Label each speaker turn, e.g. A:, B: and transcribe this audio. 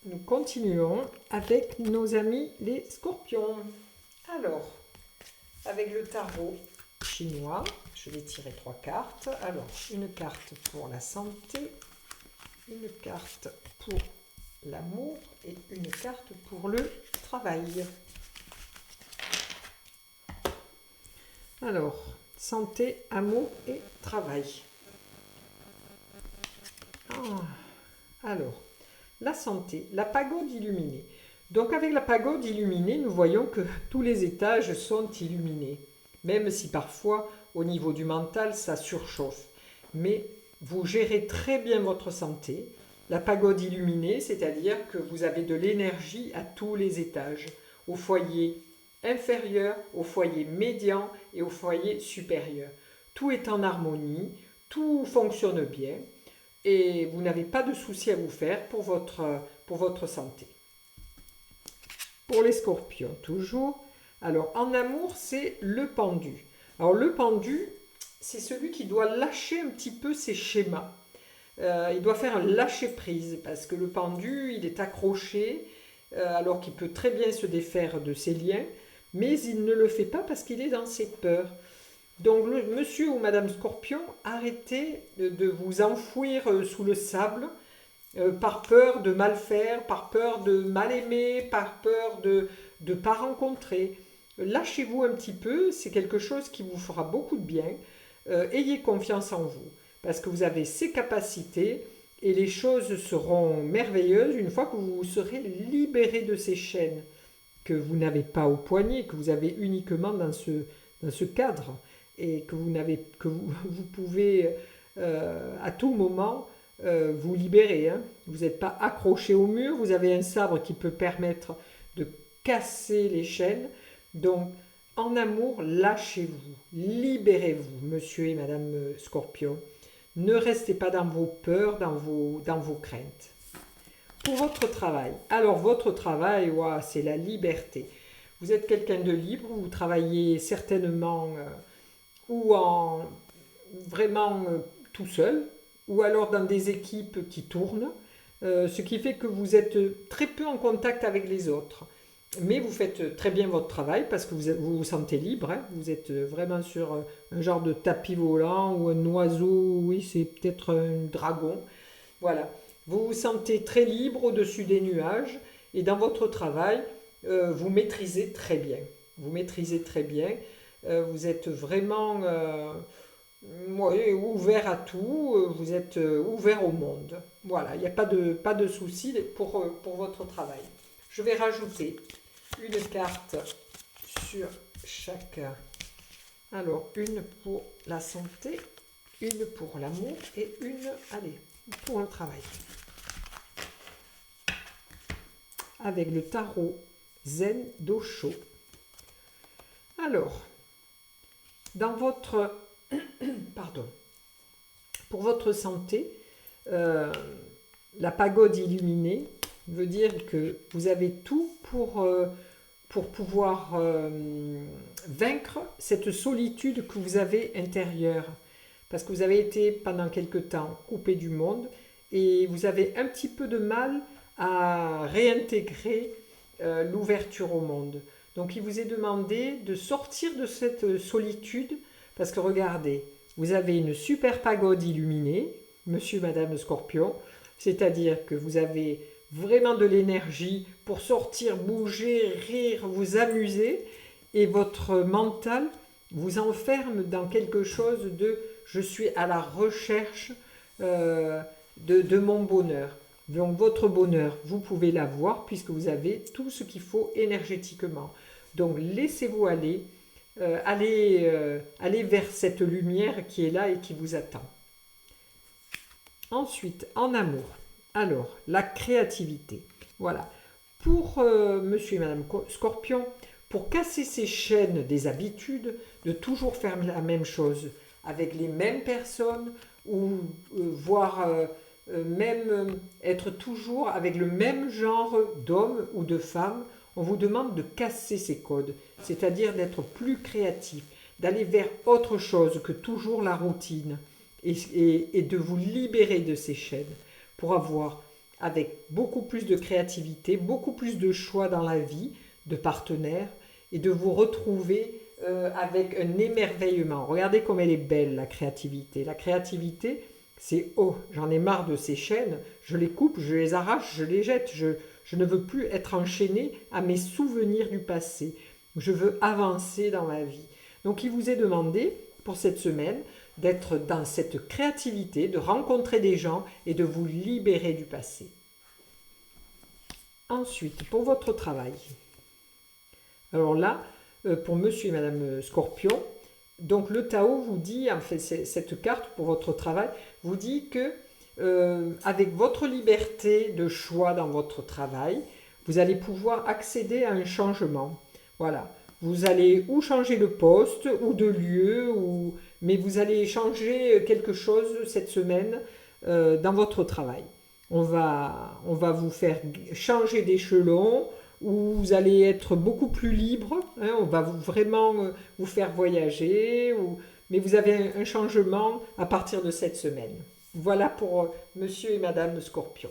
A: nous continuons avec nos amis les scorpions. Alors, avec le tarot chinois, je vais tirer 3 cartes. Alors, une carte pour la santé, une carte pour l'amour et une carte pour le travail. Alors, santé, amour et travail. Alors, la santé, la pagode illuminée. Donc avec la pagode illuminée, nous voyons que tous les étages sont illuminés. Même si parfois, au niveau du mental, ça surchauffe. Mais vous gérez très bien votre santé. La pagode illuminée, c'est-à-dire que vous avez de l'énergie à tous les étages. Au foyer inférieur, au foyer médian et au foyer supérieur. Tout est en harmonie, tout fonctionne bien et vous n'avez pas de soucis à vous faire pour votre santé. Pour les scorpions, toujours. Alors, en amour, c'est le pendu. Alors, le pendu, c'est celui qui doit lâcher un petit peu ses schémas. Il doit faire un lâcher-prise parce que le pendu, il est accroché alors qu'il peut très bien se défaire de ses liens, mais il ne le fait pas parce qu'il est dans ses peurs. Donc, monsieur ou madame Scorpion, arrêtez de vous enfouir sous le sable par peur de mal faire, par peur de mal aimer, par peur de ne pas rencontrer. Lâchez-vous un petit peu, c'est quelque chose qui vous fera beaucoup de bien. Ayez confiance en vous, parce que vous avez ces capacités et les choses seront merveilleuses une fois que vous serez libéré de ces chaînes que vous n'avez pas au poignet, que vous avez uniquement dans ce cadre et que vous pouvez à tout moment vous libérer. Hein. Vous n'êtes pas accroché au mur, vous avez un sabre qui peut permettre de casser les chaînes. Donc, en amour, lâchez-vous, libérez-vous, monsieur et madame Scorpion. Ne restez pas dans vos peurs, dans vos craintes. Pour votre travail, alors votre travail, ouais, c'est la liberté. Vous êtes quelqu'un de libre, vous travaillez certainement ou vraiment tout seul, ou alors dans des équipes qui tournent, ce qui fait que vous êtes très peu en contact avec les autres. Mais vous faites très bien votre travail parce que vous vous sentez libre. Hein. Vous êtes vraiment sur un genre de tapis volant ou un oiseau, oui, c'est peut-être un dragon. Voilà. Vous vous sentez très libre au-dessus des nuages et dans votre travail, vous maîtrisez très bien. Vous maîtrisez très bien. Vous êtes vraiment ouvert à tout. Vous êtes ouvert au monde. Voilà, il n'y a pas de souci pour votre travail. Je vais rajouter une carte sur chaque. Alors, une pour la santé, une pour l'amour et une, allez, pour le travail. Avec le tarot Zen d'Osho. Alors, dans votre, pardon, pour votre santé, la pagode illuminée veut dire que vous avez tout pour pouvoir vaincre cette solitude que vous avez intérieure. Parce que vous avez été pendant quelque temps coupé du monde et vous avez un petit peu de mal à réintégrer l'ouverture au monde. Donc il vous est demandé de sortir de cette solitude parce que regardez, vous avez une super pagode illuminée, monsieur, madame Scorpion, c'est-à-dire que vous avez vraiment de l'énergie pour sortir, bouger, rire, vous amuser et votre mental vous enferme dans quelque chose de je suis à la recherche de mon bonheur. Donc votre bonheur, vous pouvez l'avoir puisque vous avez tout ce qu'il faut énergétiquement. Donc laissez-vous aller, allez vers cette lumière qui est là et qui vous attend. Ensuite, en amour. Alors, la créativité. Voilà. Pour monsieur et madame Scorpion, pour casser ces chaînes des habitudes, de toujours faire la même chose avec les mêmes personnes ou voire même être toujours avec le même genre d'homme ou de femme, on vous demande de casser ces codes, c'est-à-dire d'être plus créatif, d'aller vers autre chose que toujours la routine et de vous libérer de ces chaînes pour avoir avec beaucoup plus de créativité, beaucoup plus de choix dans la vie, de partenaires, et de vous retrouver avec un émerveillement. Regardez comme elle est belle, la créativité. La créativité, c'est « oh, j'en ai marre de ces chaînes, je les coupe, je les arrache, je les jette, je ne veux plus être enchaîné à mes souvenirs du passé. Je veux avancer dans ma vie. » Donc il vous est demandé pour cette semaine d'être dans cette créativité, de rencontrer des gens et de vous libérer du passé. Ensuite, pour votre travail. Alors là, pour monsieur et madame Scorpion, donc le Tao vous dit, en fait, cette carte pour votre travail, vous dit que avec votre liberté de choix dans votre travail, vous allez pouvoir accéder à un changement. Voilà. Vous allez ou changer de poste ou de lieu, mais vous allez changer quelque chose cette semaine dans votre travail. On va vous faire changer d'échelon, où vous allez être beaucoup plus libre, hein, on va vraiment vous faire voyager, mais vous avez un changement à partir de cette semaine. Voilà pour monsieur et madame Scorpion.